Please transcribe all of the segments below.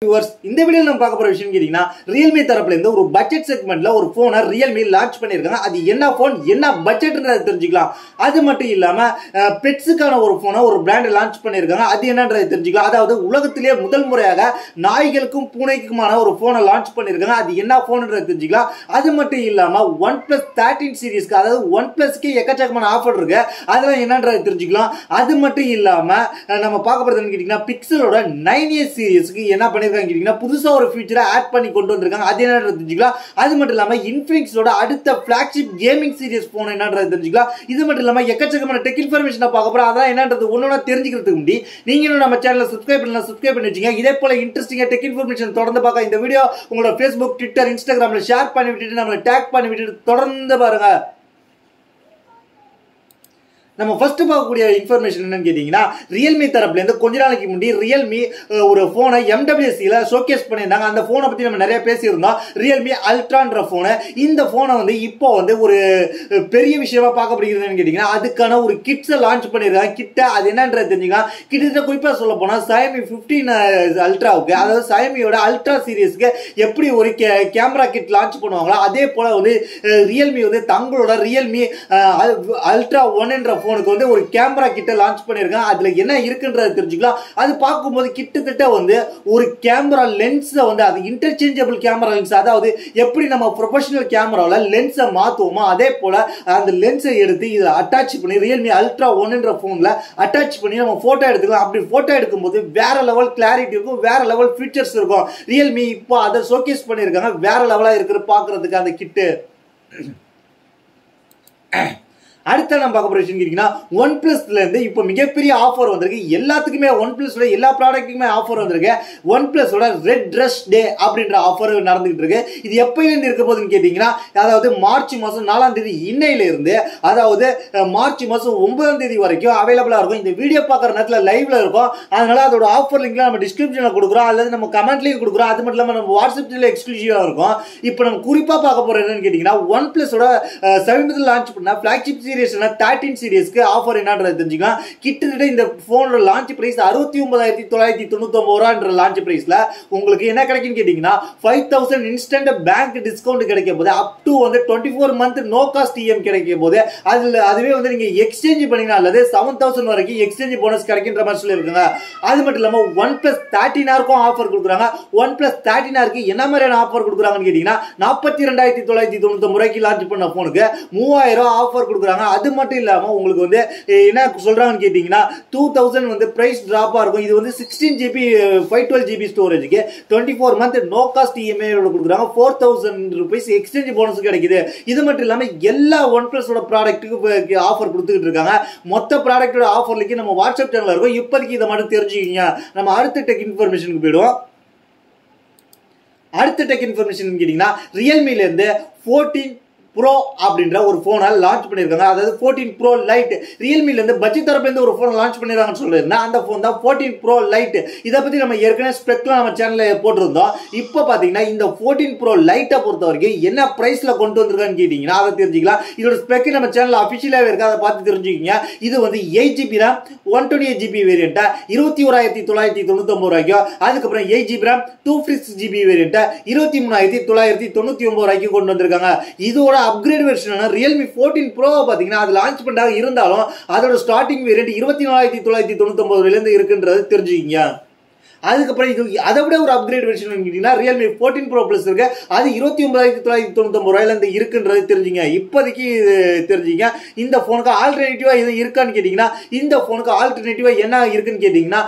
இந்த வீடியோல நம்ம பார்க்க போற விஷயம் கேட்டீங்கன்னா Realme தரப்புல இருந்து ஒரு பட்ஜெட் செக்மெண்ட்ல ஒரு போனை Realme லான்ச் பண்ணிருக்காங்க. அது என்ன போன் என்ன பட்ஜெட்ன்றதை தெரிஞ்சுக்கலாம். அது மட்டும் இல்லாம பெட்ஸ்க்கான ஒரு போனை ஒரு பிராண்ட் லான்ச் பண்ணிருக்காங்க. அது என்னன்றதை தெரிஞ்சுக்கலாம். அதாவது உலகத்திலேயே முதல் முறையாக நாய்களுக்கும் பூனைக்குமான ஒரு போனை லான்ச் பண்ணிருக்காங்க. அது என்ன போன்ன்றதை தெரிஞ்சுக்கலாம். அது மட்டும் இல்லாம OnePlus 13 சீரிஸ்க்கு அதாவது OnePlusக்கு எக்கச்சக்கமான ஆஃபர் இருக்கு. அதெல்லாம் என்னன்றதை தெரிஞ்சுக்கலாம். அது மட்டும் இல்லாம நம்ம பார்க்க போறது கேட்டீங்கன்னா பிக்சலோட 9A சீரிஸ்க்கு என்ன பண்ணிருக்காங்க புதுசா ஒரு ஃபீச்சரை ஆட் பண்ணி கொண்டு வந்திருக்காங்க. அது என்னன்றது தெரிஞ்சுக்கலாம். அது மட்டும் இல்லாம இன்ஃபினிக்ஸோட அடுத்த ஃபிளாக்ஷிப் கேமிங் சீரிஸ் போன் என்னன்றது தெரிஞ்சுக்கலாம். இது மட்டும் இல்லாம எக்கச்சக்கமான டெக் இன்ஃபர்மேஷனை பார்க்க போறோம். அதான் என்னன்றது ஒன்னொன்னா தெரிஞ்சுக்கிறதுக்கு முன்னாடி நீங்களும் நம்ம சேனலை சப்ஸ்கிரைப் பண்ணி வச்சுங்க. இதே போல இன்ட்ரெஸ்டிங்கா டெக் இன்ஃபர்மேஷன் தொடர்ந்து பார்க்க இந்த வீடியோ உங்களோட Facebook, Twitter, Instagramல ஷேர் பண்ணி விட்டுட்டு நம்மளை டேக் பண்ணி விட்டுட்டு தொடர்ந்து பாருங்க. நம்ம ஃபர்ஸ்ட் பார்க்கக்கூடிய இன்ஃபர்மேஷன் என்னன்னு கேட்டீங்கன்னா Realme தரப்புல இருந்து கொஞ்ச நாளைக்கு முன்னாடி Realme ஒரு போனை MWCல ஷோகேஸ் பண்ணியிருந்தாங்க. அந்த போனை பத்தி நம்ம நிறைய பேசியிருந்தோம். Realme Ultraன்ற போனை இந்த போனை வந்து இப்போ வந்து ஒரு பெரிய விஷயமா பார்க்கப்படுகிறதுன்னு கேட்டீங்கன்னா அதுக்கான ஒரு கிட்ஸை லான்ச் பண்ணியிருக்காங்க. கிட்ட அது என்னன்றது தெரிஞ்சுக்கலாம். கிட்டத்தட்ட குறிப்பா சொல்ல போனா Xiaomi 15 அல்ட்ராவுக்கு அதாவது Xiaomiயோட அல்ட்ரா சீரிஸ்க்கு எப்படி ஒரு கேமரா கிட் லான்ச் பண்ணுவாங்களோ அதே போல வந்து Realme வந்து தங்களோட Realme Ultra 1 என்ற போனுக்கு வந்து ஒரு கேமரா கிட்ட லான்ச் பண்ணிருக்காங்க. அதுல என்ன இருக்குன்றதை தெரிஞ்சுக்கலாம். அது பார்க்கும்போது கிட்டத்தட்ட வந்து ஒரு கேமரா லென்ஸை வந்து அது இன்டர்சேஞ்சபிள் கேமரா லென்ஸ், அதாவது எப்படி நம்ம ப்ரொஃபஷனல் கேமரால லென்ஸை மாத்துவோமோ அதே போல அந்த லென்ஸை எடுத்து இதில் அட்டாச் பண்ணி Realme Ultra 1 என்ற போன்ல அட்டாச் பண்ணி நம்ம போட்டோ எடுத்துக்கலாம். அப்படி போட்டோ எடுக்கும்போது வேற லெவல் கிளாரிட்டி இருக்கும், வேற லெவல் ஃபீச்சர்ஸ் இருக்கும். Realme இப்போ அதை ஷோகேஸ் பண்ணிருக்காங்க. வேற லெவலா இருக்கு பார்க்கறதுக்கு அந்த கிட்டு. அடுத்த நம்ம பார்க்க போற விஷயம் கேட்டீங்கன்னா OnePlusல இருந்து இப்போ மிகப்பெரிய ஆஃபர் வந்திருக்கு. எல்லாத்துக்குமே OnePlusல எல்லா ப்ராடக்ட்டுக்குமே ஆஃபர் வந்திருக்கு. OnePlusோட ரெட் ட்ரெஸ் டே அப்படின்ற ஆஃபர் நடந்துகிட்டு இருக்கு. இது எப்பயிலிருந்து இருக்க போகுதுன்னு கேட்டீங்கன்னா அதாவது மார்ச் மாசம் 4ஆம் தேதி இன்னையில இருந்து அதாவது மார்ச் மாசம் 9ஆம் தேதி வரைக்கும் அவைலபிளா இருக்கும். இந்த வீடியோ பார்க்குற நேரத்தில் லைவ்ல இருக்கும். அதனால அதோட ஆஃபர் லிங்க்ல நம்ம டிஸ்கிரிப்ஷன்ல கொடுக்குறோம் அல்லது நம்ம கமெண்ட்லயும் கொடுக்குறோம். அது மட்டும் இல்லாம நம்ம வாட்ஸ்அப்ல எக்ஸ்க்ளூசிவா இருக்கும். இப்போ நம்ம குறிப்பா பார்க்க போறது என்னன்னு கேட்டீங்கன்னா OnePlusோட சமீபத்தில் லான்ச் பண்ண ஃபிளாக்ஷிப் 13 சீரிஸ்க்கு ஆஃபர் என்னன்றது தெரிஞ்சுக்கலாம். கிட்டத்தட்ட இந்த போனோட லான்ச் பிரைஸ் 69,999 ரூபாய்ன்ற லான்ச் பிரைஸ்ல உங்களுக்கு என்ன கிடைக்குன்னு கேட்டீங்கன்னா 5,000 இன்ஸ்டன்ட் பேங்க் டிஸ்கவுண்ட் கிடைக்க போது அப் டு வந்து 24 மந்த் நோ காஸ்ட் EM கிடைக்க போது அதுவே வந்து நீங்க எக்ஸ்சேஞ்ச் பண்ணீங்கன்னா அல்லது 7,000 வரைக்கும் எக்ஸ்சேஞ்ச் போனஸ் கிடைக்கின்ற மாதிரி சொல்லியிருக்காங்க. அது மட்டும் இல்லாம OnePlus 13R ஆஃபர் கொடுக்குறாங்க. OnePlus 13R என்ன மாதிரியான ஆஃபர் கொடுக்குறாங்கன்னு கேட்டீங்கன்னா 42,999 ரூபாய்க்கு லான்ச் பண்ண போனுக்கு 3,000 ஆஃபர் கொடுக்குறாங்க. அது மட்டும் இல்லாம உங்களுக்கு வந்து என்ன சொல்றாங்கன்னு கேட்டீங்கன்னா 2,000 வந்து பிரைஸ் டிராப்பா இருக்கும். இது வந்து 16GB 512GB ஸ்டோரேஜ்க்கு 24 மந்த் நோ காஸ்ட் EMI கொடுக்குறாங்க. 4,000 ரூபீஸ் எக்ஸ்சேஞ்ச் போனஸ் கிடைக்குது. இது மட்டும் இல்லாம எல்லா OnePlusோட ப்ராடக்ட்டுக்கு ஆஃபர் கொடுத்துக்கிட்டு இருக்காங்க. மொத்த ப்ராடக்டோட ஆஃபர் லிங்க் நம்ம வாட்ஸ்அப் சேனல்ல இருக்கும். இப்போதைக்கு இதை மட்டும் தெரிஞ்சுக்கிங்க. நம்ம அடுத்த டெக் இன்ஃபர்மேஷனுக்கு போயிடுவோம். அடுத்த டெக் இன்ஃபர்மேஷன் கேட்டீங்கன்னா Realmeல இருந்து 14 Pro அப்படின்ற ஒரு போனை லான்ச் பண்ணிருக்காங்க. அதாவது 14 Pro Lite. Realmeல இருந்து பட்ஜெட் தரப்புல இருந்து ஒரு போன் லான்ச் பண்ணிருக்காங்கன்னு சொல்லிருந்தேன். அந்த போன் தான் 14 Pro Lite. இதை பத்தி நம்ம ஏற்கனவே ஸ்பெக்லாம் நம்ம சேனல்ல போட்டிருந்தோம். இப்போ பாத்தீங்கன்னா இந்த 14 Pro Lite பொறுத்த வரைக்கும் என்ன பிரைஸ்ல கொண்டு வந்திருக்கான்னு கேட்டீங்கன்னா அதை தெரிஞ்சுக்கலாம். இதோட ஸ்பெக் நம்ம சேனல்ல அபிஷியலாவே இருக்கு. அதை பார்த்து தெரிஞ்சுக்கிங்க. இது வந்து 8GB RAM 128GB வேரியன்ட் 21,999 ரூபாய்க்கும், அதுக்கப்புறம் 8GB RAM 256GB வேரியன்ட் 23,999 ரூபாய்க்கு கொண்டு வந்திருக்காங்க. இதோட அப்கிரேட் வெர்ஷனான Realme 14 Pro பாத்தீங்கன்னா அது லான்ச் பண்ணாக இருந்தாலும் அதோட ஸ்டார்டிங் வேரியன்ட் 24,999 இருந்து இருக்குன்றது தெரிஞ்சுக்கிங்க. அதுக்கப்புறம் இது அதை விட ஒரு அப்கிரேட் வெர்ஷன் கேட்டீங்கன்னா Realme 14 Pro Plus இருக்கு. அது 29,999 ரூபாயில இருந்து இருக்குன்றது தெரிஞ்சுங்க. இப்போதைக்கு தெரிஞ்சுங்க. இந்த போனுக்கு ஆல்டர்னேட்டிவா இது இருக்கான்னு கேட்டீங்கன்னா இந்த போனுக்கு ஆல்டர்னேட்டிவா என்ன இருக்குன்னு கேட்டீங்கன்னா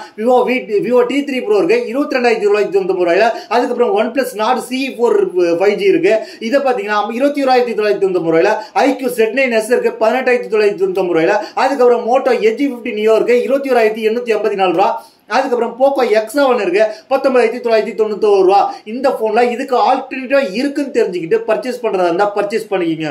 Vivo T3 Pro இருக்கு 22,999 ரூபாயில. அதுக்கப்புறம் OnePlus Nord CE4 5G இருக்கு. இதை பாத்தீங்கன்னா 21,999 ரூபாயில. iQ Z9S இருக்கு 18,999 ரூபாயில. அதுக்கப்புறம் Moto Edge 50 Neo இருக்கு 21,884 ரூபாய். அதுக்கப்புறம் Poco X7 இருக்கு 19,991 ரூபா. இந்த போன்ல இதுக்கு ஆல்டர்னேட்டிவா இருக்குன்னு தெரிஞ்சுக்கிட்டு பர்ச்சேஸ் பண்றதா இருந்தா பர்ச்சேஸ் பண்ணிக்கங்க.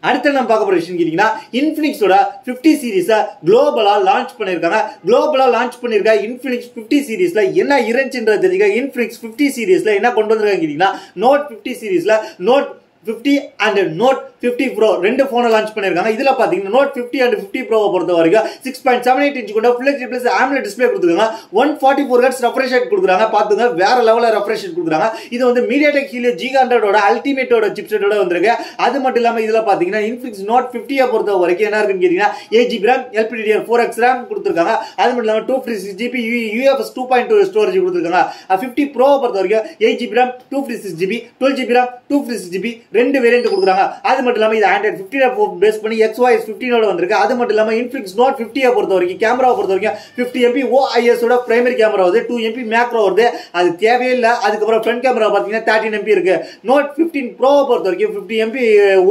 அடுத்து நம்ம பார்க்க போற விஷயம் கேட்டீங்கன்னா இன்ஃபினிக்ஸோட 50 சீரிஸை குளோபலா லான்ச் பண்ணிருக்காங்க. குளோபலா லான்ச் பண்ணிருக்க இன்ஃபினிக்ஸ் 50 சீரிஸ்ல என்ன இருந்துச்சுன்றது தெரிஞ்சுக்க. இன்ஃபினிக்ஸ் 50 சீரிஸ்ல என்ன கொண்டு வந்திருக்காங்க கேட்டீங்கன்னா Note 50 சீரிஸ்ல Note 50 and Note 50 Pro ரெண்டு போனை லான்ச் பண்ணிருக்காங்க. இதுல பாத்தீங்கன்னா Note 50 and 50 Pro பொறுத்த வரைக்கும் 6.78 இன்ச் கொண்ட Full HD Plus AMOLED display கொடுத்திருக்காங்க. 144 Hz refresh rate கொடுக்குறாங்க. பாத்துங்க வேற லெவல்ல refresh rate கொடுக்குறாங்க. இது வந்து MediaTek Helio G100 ஓட அல்டிமேட் ஓட சிப்செட் ஓட வந்திருக்கு. அது மட்டும் இல்லாம இதுல பாத்தீங்கன்னா Infinix Note 50 பொறுத்த வரைக்கும் என்ன இருக்குன்னு கேட்டீங்கன்னா 8GB RAM LPDDR4X RAM கொடுத்திருக்காங்க. அது மட்டும் இல்லாம 256GB UFS 2.2 ஸ்டோரேஜ் கொடுத்திருக்காங்க. 50 Pro பொறுத்த வரைக்கும் 8GB RAM 256GB 12GB RAM 256GB ரெண்டு வேரியன்ட் கொடுக்குறாங்க. அது மட்டும் இல்லாம இது Android 15 பேஸ் பண்ணி XOS 15 ஓட வந்திருக்கு. அது மட்டும் இல்லாம Infinix Note 50 பொறுத்த வரைக்கும் கேமராவை பொறுத்த வரைக்கும் 50MP OIS ஓட பிரைமரி கேமரா வருது, 2MP மேக்ரோ வருது. அது தேவையே இல்ல. அதுக்கப்புறம் ஃப்ரண்ட் கேமரா பாத்தீங்கன்னா 13MP இருக்கு. Note 15 Pro பொறுத்த வரைக்கும் 50MP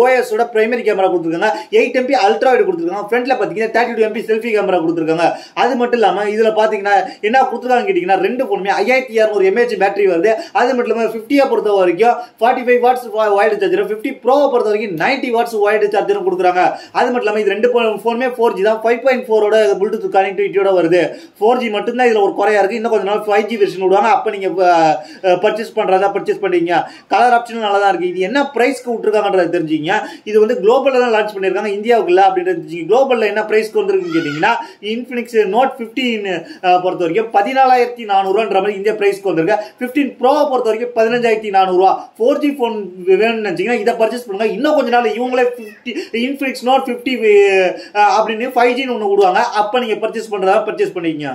OIS ஓட பிரைமரி கேமரா கொடுத்திருக்காங்க. 8MP அல்ட்ரா வைட் கொடுத்திருக்காங்க. ஃப்ரண்ட்ல பாத்தீங்கன்னா 32MP செல்ஃபி கேமரா கொடுத்திருக்காங்க. அது மட்டும் இல்லாம இதுல பாத்தீங்கன்னா என்ன கொடுத்திருக்காங்க கேட்டீங்கன்னா ரெண்டு போனுமே 5200 mAh பேட்டரி வருது. அது மட்டும் இல்லாம 50 பொறுத்த வரைக்கும் 45 watts wide charger, 50 Pro பொறுத்த வரைக்கும் 90 watts wide charger கொடுக்குறாங்க. அது மட்டும் இல்லாம இது ரெண்டு போனுமே 4G தான். 5.4 ஓட Bluetooth கனெக்டிவிட்டியோட வருது. 4G மட்டும் தான் இதுல ஒரு குறையா இருக்கு. இன்னும் கொஞ்ச நாள் 5G வெர்ஷன் விடுவாங்க. அப்ப நீங்க பர்ச்சேஸ் பண்றதா பர்ச்சேஸ் பண்ணீங்க. கலர் ஆப்ஷன் நல்லா தான் இருக்கு. இது என்ன பிரைஸ்க்கு விட்டுருக்காங்கன்றத தெரிஞ்சுங்க. இது வந்து குளோபல்ல தான் லான்ச் பண்ணிருக்காங்க, இந்தியாவுக்கு இல்ல அப்படின்றது. குளோபல்ல என்ன பிரைஸ்க்கு வந்திருக்குன்னு கேட்டீங்கன்னா Infinix Note 15 பொறுத்த வரைக்கும் 14,400 மாதிரி இந்தியா பிரைஸ்க்கு வந்திருக்கு. 15 Pro பொறுத்த வரைக்கும் 15,400. 4G போன் வேணும்னு நினைச்சீங்கன்னா இதை பர்ச்சேஸ் பண்ணுங்க. இன்னும் கொஞ்ச நாள் இவங்களே Infinix Note 50 அப்படின்னு 5G ஒன்னு விடுவாங்க. அப்ப நீங்க பர்ச்சேஸ் பண்றதா பர்ச்சேஸ் பண்ணிக்கங்க.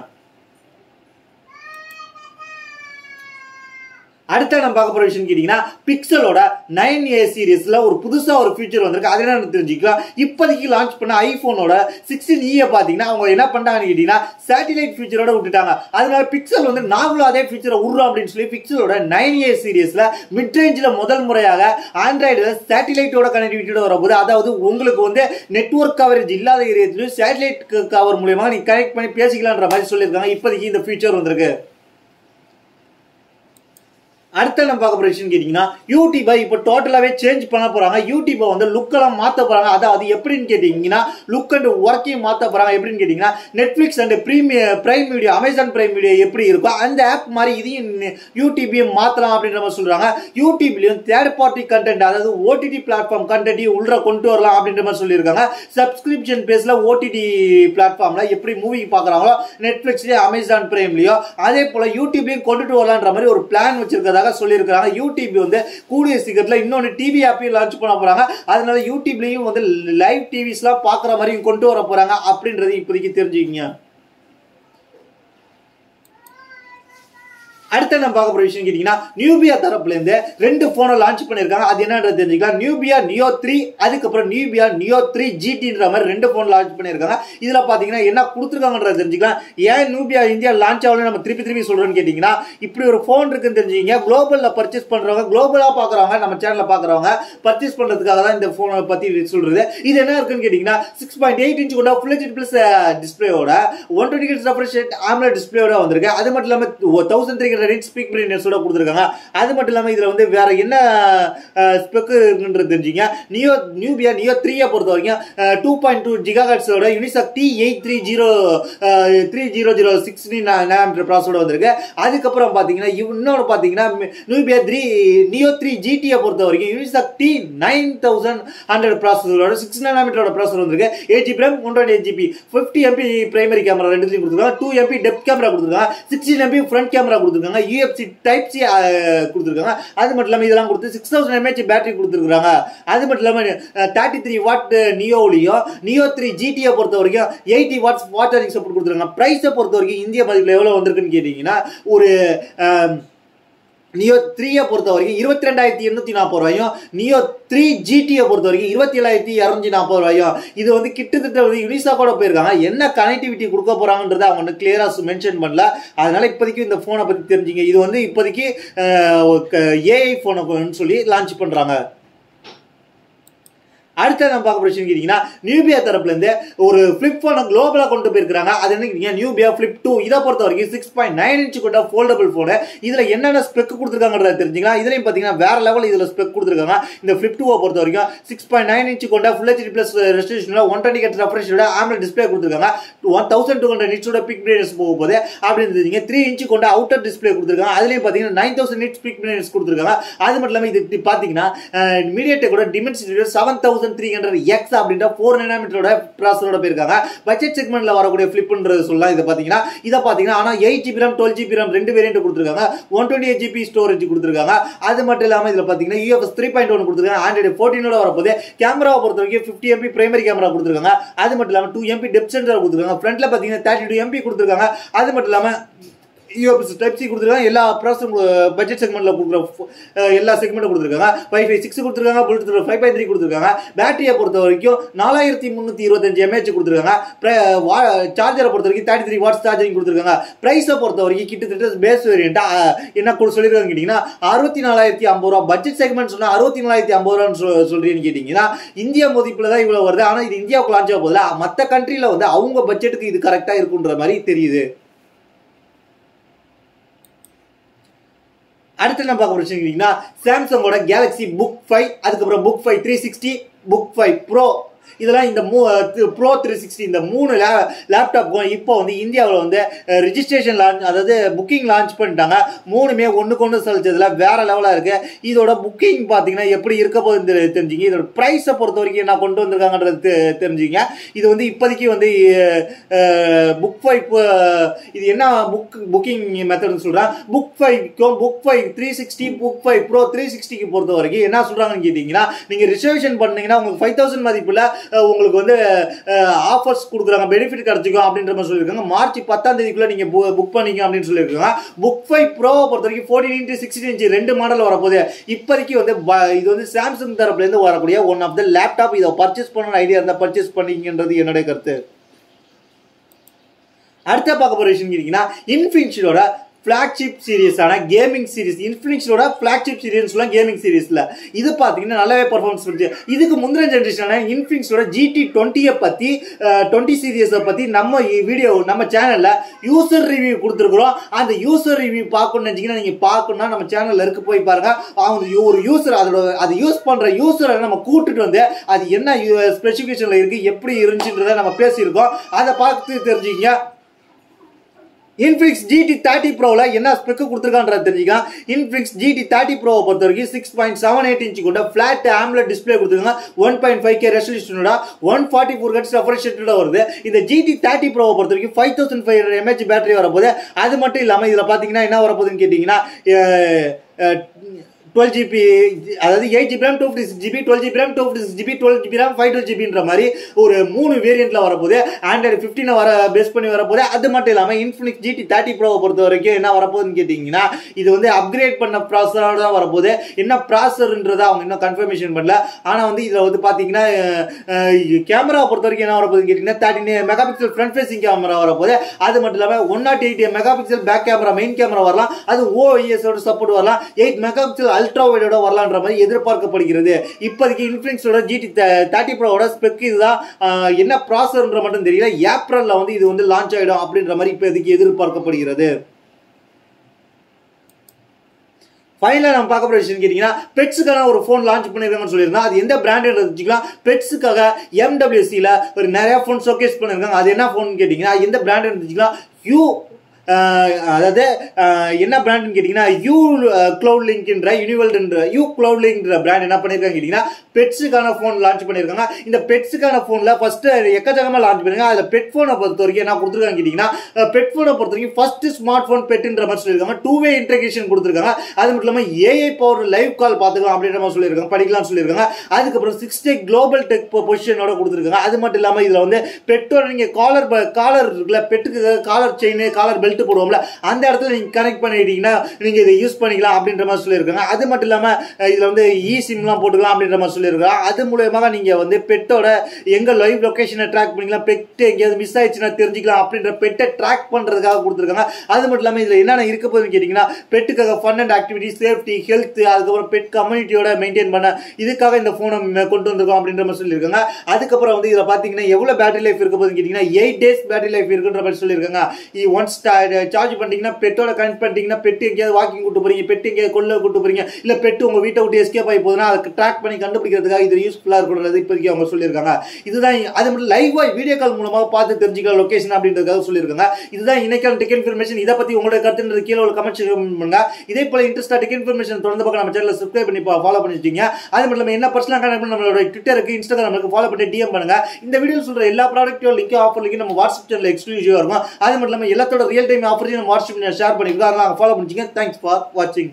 அடுத்த நம்ம பார்க்க போற விஷயம் கேட்டீங்கன்னா பிக்சலோட 9A சீரிஸ்ல ஒரு புதுசா ஒரு ஃபீச்சர் வந்திருக்கு. அது என்ன தெரிஞ்சுக்கலாம். இப்போதைக்கு லான்ச் பண்ண ஐபோனோட 16E பாத்தீங்கன்னா அவங்க என்ன பண்றாங்கன்னு கேட்டீங்கன்னா சேட்டலைட் ஃபீச்சரோட விட்டுட்டாங்க. அதனால பிக்சல் வந்து நாங்களும் அதே ஃபீச்சரை விடுறோம் அப்படின்னு சொல்லி பிக்சலோட 9A சீரிஸ்ல மிட் ரேஞ்சில முதல் முறையாக ஆண்ட்ராய்டுல சேட்டலைட்டோட கனெக்டிவிட்டியோட வரப்போகுது. அதாவது உங்களுக்கு வந்து நெட்வொர்க் கவரேஜ் இல்லாத ஏரியாத்திலும் சேட்டலைட் கவர் மூலமா நீங்க கனெக்ட் பண்ணி பேசிக்கலான்ற மாதிரி சொல்லியிருக்காங்க. இப்போதைக்கு இந்த ஃபீச்சர் வந்திருக்கு. அடுத்த நம்ம பார்க்க போற விஷயம் கேட்டீங்கன்னா யூடியூபை இப்போ டோட்டலாவே சேஞ்ச் பண்ண போறாங்க. யூடியூபை வந்து லுக் எல்லாம் மாத்த போறாங்க. அதாவது எப்படின்னு கேட்டீங்கன்னா லுக் அண்ட் ஒர்க்கையும் மாத்த போறாங்க. எப்படின்னு கேட்டீங்கன்னா Netflix and prime video, Amazon prime video எப்படி இருக்கோ அந்த ஆப் மாதிரி இதையும் யூடியூபையும் மாத்தலாம் அப்படின்ற மாதிரி சொல்றாங்க. யூடியூப்லயும் தேர்ட் பார்ட்டி கண்டென்ட், அதாவது ஓடிடி பிளாட்ஃபார்ம் கண்டென்ட்டையும் உள்ள கொண்டு வரலாம் அப்படின்ற மாதிரி சொல்லியிருக்காங்க. சப்ஸ்கிரிப்ஷன் பேஸ்ல ஓடிடி பிளாட்ஃபார்ம்ல எப்படி மூவி பாக்குறாங்களோ நெட்ஃபிளிக்ஸ்லயும் அமேசான் பிரைம்லயோ அதே போல யூடியூப்லயும் கொண்டுட்டு வரலான்ற மாதிரி ஒரு பிளான் வச்சிருக்கதா சொல்லியிருக்காங்க. யூடியூப் வந்து கூடிய சீக்கிரத்துல இன்னொன்னு டிவி ஆப்பையும் லான்ச் பண்ண போறாங்க. அதனால யூடியூப்லயும் வந்து லைவ் டிவிஸ்லாம் பாக்குற மாதிரி கொண்டு வர போறாங்க அப்படின்றது இப்போதைக்கு தெரிஞ்சுக்கங்க. அடுத்த நம்ம பார்க்க போற விஷயம் கேட்டீங்கன்னா நியூபியா தரப்புல இருந்து ரெண்டு போனை லான்ச் பண்ணிருக்காங்க. அது என்னன்றது தெரிஞ்சுக்கலாம். நியூபியா நியோ 3 அதுக்கப்புறம் நியூபியா நியோ 3 GTன்ற மாதிரி ரெண்டு போன் லான்ச் பண்ணிருக்காங்க. இதுல பாத்தீங்கன்னா என்ன கொடுத்துருக்காங்கன்றத தெரிஞ்சுக்கலாம். ஏன் நியூபியா இந்தியா லான்ச் ஆகல நம்ம திருப்பி சொல்றோம்னு கேட்டீங்கன்னா இப்படி ஒரு போன் இருக்குன்னு தெரிஞ்சுக்கீங்க. குளோபல்ல பர்ச்சேஸ் பண்றவங்க, குளோபலா பாக்குறவங்க, நம்ம சேனல்ல பாக்குறவங்க பர்ச்சேஸ் பண்றதுக்காக தான் இந்த போனை பத்தி சொல்றது. இது என்ன இருக்குன்னு கேட்டீங்கன்னா 6.8 இன்ச் கொண்ட Full HD Plus டிஸ்பிளேயோட 120 Hz refresh rate AMOLED டிஸ்பிளேயோட வந்திருக்கு. அது மட்டும் இல்லாம 1300 ஸ்பீக் பிரைட்னஸோட கொடுத்திருக்காங்க. அது மட்டும் இல்லாம இதுல வந்து வேற என்ன ஸ்பெக்ன்றது தெரிஞ்சுங்க. நியூபியா நியோ 3 பொறுத்த வரைக்கும் 2.2 GHz ஓட யூனிசாக் T83006 நானோமீட்டர் ப்ராசஸரோட வந்திருக்கு. அதுக்கப்புறம் பாத்தீங்கன்னா இன்னொரு பாத்தீங்கன்னா நியோ 3 GT பொறுத்த வரைக்கும் யூனிசாக் T9100 ப்ராசஸரோட 6 நானோமீட்டரோட ப்ராசஸர் வந்திருக்கு. 8GB RAM 128GB 50MP primary camera ரெண்டுத்தையும் கொடுத்திருக்காங்க. 2MP டெப்த் கேமரா கொடுத்திருக்காங்க. 16MP ஃப்ரண்ட் கேமரா கொடுத்திருக்காங்க. UFC Type C கொடுத்திருக்காங்க. அது மட்டும் இல்லாம இதெல்லாம் கொடுத்து 6000 mAh பேட்டரி கொடுத்திருக்காங்க. அது மட்டும் இல்லாம 33 வாட் நியோலியோ நியோ 3 GT பொறுத்த வரைக்கும் 80 வாட்ஸ் வாட் சார்ஜிங் சப்போர்ட் கொடுத்திருக்காங்க. பிரைஸ் பொறுத்த வரைக்கும் இந்திய மதிப்புல எவ்வளவு வந்திருக்குன்னு கேட்டீங்கன்னா ஒரு நியோ 3 பொறுத்த வரைக்கும் 22,840 ரூபாயும், நியோ 3 GT பொறுத்த வரைக்கும் 27,240 ரூபாயும். இது வந்து கிட்டத்தட்ட வந்து யூனிசாக்கோட போயிருக்காங்க. என்ன கனெக்டிவிட்டி கொடுக்க போறாங்கன்றத அவங்க வந்து கிளியரா மென்ஷன் பண்ணல. அதனால இப்போதைக்கு இந்த போனை பத்தி தெரிஞ்சுங்க. இது வந்து இப்போதைக்கு AI போனை சொல்லி லான்ச் பண்றாங்க. அடுத்து நம்ம பார்க்க போற விஷயம் கேட்டீங்கன்னா நியூபியா தரப்புல இருந்து ஒரு ஃபிளிப் போனை குளோபலா கொண்டு போயிருக்காங்க. அது என்ன நியூபியா ஃபிளிப் 2. இதை பொறுத்த வரைக்கும் 6.9 இன்ச் கொண்ட ஃபோல்டபிள் போன். இதுல என்னென்ன ஸ்பெக் கொடுத்துருக்காங்கன்றத தெரிஞ்சுக்கலாம். இதுலயும் பாத்தீங்கன்னா வேற லெவல் இதுல ஸ்பெக் கொடுத்துருக்காங்க. இந்த ஃபிளிப் 2 பொறுத்த வரைக்கும் 6.9 இன்ச் கொண்ட ஃபுல் ஹெச்டி பிளஸ் ரெசல்யூஷன்ல 120 hertz refresh rate AMOLED display கொடுத்துருக்காங்க. 1200 நிட்ஸோட பிக் பிரைட்னஸ் போக போகுது அப்படின்னு தெரிஞ்சுங்க. 3 இன்ச் கொண்ட அவுட்டர் டிஸ்ப்ளே கொடுத்துருக்காங்க. அதுலயும் பாத்தீங்கன்னா 9000 நிட்ஸ் பிக் பிரைட்னஸ் கொடுத்துருக்காங்க. அது மட்டும் இல்லாம இது பாத்தீங்கன்னா மீடியாடெக்கோட டிமென்சிட்டி 7300X அப்படின்ற 4 nanometer ப்ராசஸரோட போயிருக்காங்க. பட்ஜெட் செக்மெண்ட்ல வரக்கூடிய ஃபிளிப்ன்றது சொல்லலாம். இதை பாத்தீங்கன்னா ஆனா 8GB RAM 12GB RAM ரெண்டு வேரியன்ட் கொடுத்துருக்காங்க. 128GB ஸ்டோரேஜ் கொடுத்துருக்காங்க. அது மட்டும் இல்லாம இதுல பாத்தீங்கன்னா UFS 3.1 கொடுத்துருக்காங்க. Android 14 வரப்போது. கேமராவை பொறுத்த வரைக்கும் 50MP பிரைமரி கேமரா கொடுத்துருக்காங்க. அது மட்டும் இல்லாம 2MP டெப்த் சென்சார் கொடுத்துருக்காங்க. ஃப்ரண்ட்ல பாத்தீங்கன்னா 32MP கொடுத்துருக்காங்க. அது மட்டும் இல்லாம UFS Type C கொடுத்துருக்காங்க. எல்லா ப்ராசஸர் பட்ஜெட் செக்மெண்ட்ல கொடுக்குற எல்லா செக்மெண்ட்டும் கொடுத்துருக்காங்க. Wi-Fi 6 கொடுத்துருக்காங்க. Bluetooth 5.3 கொடுத்துருக்காங்க. பேட்டரியை பொறுத்த வரைக்கும் 4325 mAh கொடுத்துருக்காங்க. சார்ஜரை பொறுத்த வரைக்கும் 33 வாட்ஸ் சார்ஜிங் கொடுத்துருக்காங்க. பிரைஸை பொறுத்த வரைக்கும் கிட்டத்தட்ட பேஸ் வேரியண்டா என்ன சொல்லிருக்காங்க கேட்டீங்கன்னா 64,050 ரூபா. பட்ஜெட் செக்மெண்ட் சொன்னா 64,050 ரூபான்னு சொல்றீங்கன்னு கேட்டீங்கன்னா இந்தியா மதிப்புல தான் இவ்வளவு வருது. ஆனா இது இந்தியாவுக்கு லான்ச் ஆக போதுல மற்ற கண்ட்ரில வந்து அவங்க பட்ஜெட்டுக்கு இது கரெக்டா இருக்குன்ற மாதிரி தெரியுது. அடுத்து நம்ம பார்க்க போறீங்கன்னா சாம்சங்கோட கேலக்ஸி புக் 5, அதுக்கப்புறம் புக் 5 360, புக் 5 ப்ரோ, இதெல்லாம் இந்த ப்ரோ 360 இந்த 3 லேப்டாப்புக்கும் இப்போ வந்து இந்தியாவில் வந்து ரிஜிஸ்ட்ரேஷன் லான்ச், அதாவது புக்கிங் லான்ச் பண்ணிட்டாங்க. மூணுமே ஒன்றுக்கு ஒன்று சலிச்சதுல வேற லெவலாக இருக்கு. இதோட புக்கிங் பார்த்தீங்கன்னா எப்படி இருக்க போகுது தெரிஞ்சுங்க. இதோட ப்ரைஸை பொறுத்த வரைக்கும் என்ன கொண்டு வந்திருக்காங்கன்றது தெரிஞ்சுங்க. இது வந்து இப்போதைக்கு வந்து புக் 5 இது என்ன புக்கிங் மெத்தட்னு சொல்கிறேன். புக் 5க்கும் புக் 5 360, புக் 5 ப்ரோ 360க்கு பொறுத்த வரைக்கும் என்ன சொல்கிறாங்கன்னு கேட்டிங்கன்னா நீங்கள் ரிசர்வேஷன் பண்ணீங்கன்னா உங்களுக்கு 5000 மதிப்புல உங்களுக்கு வந்து ஆஃபர்ஸ் கொடுக்குறாங்க, பெனிஃபிட் கிடைச்சிக்கும் அப்படின்ற மாதிரி சொல்லியிருக்காங்க. மார்ச் 10ஆம் தேதிக்குள்ள நீங்க புக் பண்ணிக்க அப்படின்னு சொல்லியிருக்காங்க. புக் 5 ப்ரோ பொறுத்த வரைக்கும் 14x16 ரெண்டு மாடல் வரப்போகுது. இப்போதைக்கு வந்து இது வந்து சாம்சங் தரப்புல இருந்து வரக்கூடிய ஒன் ஆஃப் த லேப்டாப். இதை பர்ச்சேஸ் பண்ண ஐடியா இருந்தால் பர்ச்சேஸ் பண்ணிக்கின்றது என்னுடைய கருத்து. அடுத்த பார்க்க போற விஷயம் கேட்டீங்கன்னா இன்ஃபினிக்ஸோட ஃபிளாக்ஷிப் சீரிஸான கேமிங் சீரிஸ். இன்ஃபினிக்ஸோட ஃபிளாக்ஷிப் சீரிஸ் சொல்லலாம் கேமிங் சீரிஸ்ல. இது பார்த்தீங்கன்னா நல்லாவே பர்ஃபார்மன்ஸ் பண்ணுச்சு. இதுக்கு முந்தின ஜென்ரேஷனான இன்ஃபினிக்ஸோட GT20 பத்தி 20 சீரிஸை பத்தி நம்ம வீடியோ நம்ம சேனல்ல யூசர் ரிவ்யூ கொடுத்துருக்குறோம். அந்த யூசர் ரிவ்யூ பார்க்கணும்னு நினைச்சீங்கன்னா நீங்க பார்க்கணும்னா நம்ம சேனல்ல இருக்கு போய் பாருங்க. அவங்க ஒரு யூசர் அதை யூஸ் பண்ற யூசரை நம்ம கூட்டிட்டு வந்து அது என்ன ஸ்பெசிஃபிகேஷன்ல இருக்கு எப்படி இருந்துச்சுன்றதை நம்ம பேசியிருக்கோம். அதை பார்த்து தெரிஞ்சுங்க. இன்ஃபினிக்ஸ் GT30 ப்ரோல என்ன ஸ்பெக் கொடுத்துருக்கான்றது தெரிஞ்சுக்கலாம். இன்ஃபினிக்ஸ் GT30 ப்ரோவை பொறுத்த வரைக்கும் 6.78 இன்ச் கொண்ட ஃபிளாட் AMOLED டிஸ்பிளே கொடுத்துருக்காங்க. 1.5K ரெசல்யூஷனோட 144 ஹெர்ட்ஸ் ரெஃப்ரெஷ் ரேட்டோட வருது. இந்த GT30 ப்ரோவை பொறுத்த வரைக்கும் 5500 mAh பேட்டரி வரப்போகுது. அது மட்டும் இல்லாமல் இதில் பார்த்தீங்கன்னா என்ன வரப்போகுதுன்னு கேட்டிங்கன்னா 12GB, அதாவது 8GB RAM 256GB, 12GB RAM 256GB, 12GB RAM 512GBன்ற மாதிரி ஒரு 3 வேரியண்ட்ல வரப்போகுது. Android 15 வர பேஸ் பண்ணி வரப்போகுது. அது மட்டும் இல்லாமல் இன்ஃபினிக்ஸ் GT30 ப்ரோவை பொறுத்த வரைக்கும் என்ன வரப்போகுதுன்னு கேட்டிங்கன்னா இது வந்து அப்கிரேட் பண்ண ப்ராசஸரோட தான் வரப்போகுது. என்ன ப்ராசஸர்ன்றதை அவங்க இன்னும் கன்ஃபர்மேஷன் பண்ணல. ஆனால் வந்து இதில் வந்து பார்த்தீங்கன்னா கேமராவை பொறுத்த வரைக்கும் என்ன வரப்போகுதுன்னு கேட்டிங்கன்னா 13 மெகாபிக்சல் ஃப்ரண்ட் ஃபேசிங் கேமரா வரப்போகுது. அது மட்டும் இல்லாமல் 108 megapixel back camera main camera வரலாம். அது OIS சப்போர்ட் வரலாம். 8 மெகாபிக்சல் அல்ட்ரா வைடோட வரலான்ற மாதிரி எதிர்பார்க்கப்படுகிறது. இப்போதைக்கு இன்ஃபினிக்ஸோட GT30 ப்ரோவோட ஸ்பெக் இதுதான். என்ன ப்ராசஸர்ன்ற மட்டும் தெரியல. ஏப்ரல்ல வந்து இது வந்து லான்ச் ஆயிடும் அப்படின்ற மாதிரி இப்போதைக்கு எதிர்பார்க்கப்படுகிறது. ஃபைனலாக நம்ம பார்க்க போகிற விஷயம் கேட்டிங்கன்னா பெட்ஸுக்கான ஒரு ஃபோன் லான்ச் பண்ணியிருக்காங்கன்னு சொல்லியிருந்தோம். அது எந்த பிராண்ட் வச்சுக்கலாம். பெட்ஸுக்காக MWCல ஒரு நிறைய ஃபோன் ஷோகேஸ் பண்ணியிருக்காங்க. அது என்ன ஃபோன் கேட்டிங்கன்னா எந்த பிராண்ட் வச்சுக்கலாம். அதாவது என்ன பிராண்ட்னு கேட்டிங்கன்னா யூ கிளவுட் லிங்க்ன்ற யூனிவர்ல்டுன்ற யூ கிளவுட் லிங்க்ன்ற பிராண்ட் என்ன பண்ணியிருக்காங்க கேட்டிங்கன்னா பெட்ஸுக்கான ஃபோன் லான்ச் பண்ணியிருக்காங்க. இந்த பெட்ஸுக்கான ஃபோனில் ஃபர்ஸ்ட் எக்கச்சக்கமாக லான்ச் பண்ணிருக்காங்க. அதில் பெட் ஃபோனை பொறுத்த வரைக்கும் என்ன கொடுத்துருக்காங்க கேட்டிங்கன்னா பெட் ஃபோனை பொறுத்த வரைக்கும் ஃபர்ஸ்ட் ஸ்மார்ட் ஃபோன் பெட்டுன்ற மாதிரி சொல்லியிருக்காங்க. 2-way இன்டெகிரேஷன் கொடுத்துருக்காங்க. அது மட்டும் இல்லாமல் AI பவர் லைவ் கால் பார்த்துக்கலாம் அப்படின்ற மாதிரி சொல்லியிருக்காங்க. படிக்கலாம்னு சொல்லியிருக்காங்க. அதுக்கப்புறம் 6 குளோபல் டெக் பொசிஷனோட கொடுத்துருக்காங்க. அது மட்டும் இல்லாமல் இதில் வந்து பெட்டோட நீங்கள் காலர் இருக்குல்ல, பெட்டுக்கு collar chain collar belt belt போடுவோம்ல அந்த இடத்துல நீங்க கனெக்ட் பண்ணிட்டீங்கன்னா நீங்க இதை யூஸ் பண்ணிக்கலாம் அப்படின்ற மாதிரி சொல்லியிருக்காங்க. அது மட்டும் இல்லாம இதுல வந்து சிம்லாம் போட்டுக்கலாம் அப்படின்ற மாதிரி சொல்லியிருக்காங்க. அது மூலமாக நீங்க வந்து பெட்டோட எங்க லைவ் லொகேஷனை ட்ராக் பண்ணிக்கலாம், பெட் எங்கேயாவது மிஸ் ஆயிடுச்சுன்னா தெரிஞ்சுக்கலாம் அப்படின்ற பெட்டை ட்ராக் பண்றதுக்காக கொடுத்துருக்காங்க. அது மட்டும் இல்லாம இதுல என்னென்ன இருக்க போகுதுன்னு கேட்டீங்கன்னா பெட்டுக்காக fun and activity, safety, health, அதுக்கப்புறம் பெட் கம்யூனிட்டியோட மெயின்டைன் பண்ண இதுக்காக இந்த போனை கொண்டு வந்திருக்கோம் அப்படின்ற மாதிரி சொல்லியிருக்காங்க. அதுக்கப்புறம் வந்து இதுல பாத்தீங்கன்னா எவ்வளவு பேட்டரி லைஃப் இருக்க போகுதுன்னு கேட்டீங்கன்னா 8 days பேட்டரி லைஃப் இருக்குன்ற மாதிரி சொல்லியிருக்காங்க. ஒன்ஸ் சார்ஜ் பண்ணிட்டீங்கன்னா பெட்டோட கனெக்ட் பண்ணிட்டீங்கன்னா பெட் எங்கேயாவது வாக்கிங் கூட்டு போறீங்க, பெட் எங்கேயாவது கொள்ள கூட்டு போறீங்க, இல்ல பெட் உங்க வீட்டை விட்டு எஸ்கேப் ஆகி போகுதுன்னா அதை ட்ராக் பண்ணி கண்டுபிடிக்கிறதுக்காக இது யூஸ்ஃபுல்லா இருக்கிறது இப்போதைக்கு அவங்க சொல்லியிருக்காங்க. இதுதான் அது மட்டும் லைவா வீடியோ கால் மூலமாக பார்த்து தெரிஞ்சுக்கலாம் லொகேஷன் அப்படின்றதுக்காக சொல்லியிருக்காங்க. இதுதான் இன்னைக்கான டெக் இன்ஃபர்மேஷன். இதை பத்தி உங்களோட கருத்துன்றது கீழே ஒரு கமெண்ட் பண்ணுங்க. இதே போல இன்ட்ரெஸ்டா டெக் இன்ஃபர்மேஷன் தொடர்ந்து பார்க்க நம்ம சேனலை சப்ஸ்கிரைப் பண்ணி ஃபாலோ பண்ணிட்டீங்க. அது மட்டும் இல்லாம என்ன பர்சனலா கனெக்ட் பண்ணி நம்மளோட ட்விட்டருக்கு, இன்ஸ்டாகிராமுக்கு ஃபாலோ பண்ணி டிஎம் பண்ணுங்க. இந்த வீடியோ சொல்ற எல்லா ப்ராடக்ட்டோட லிங்க் ஆஃபர் லிங்க் நம்ம வாட்ஸ்அப் சேனல்ல எக்ஸ்க்ளூசிவா இருக்கும். அது மட்டும் இல்லாம எல்லாத்தோட ரியல் டைம் ஆஃபரையும் நம்ம வாட்ஸ்அப் ஷேர் பண்ணிருக்கோம். அதனால ஃபாலோ பண்ணிக்கங்க. தேங்க்ஸ் ஃபார் வாட்சிங்.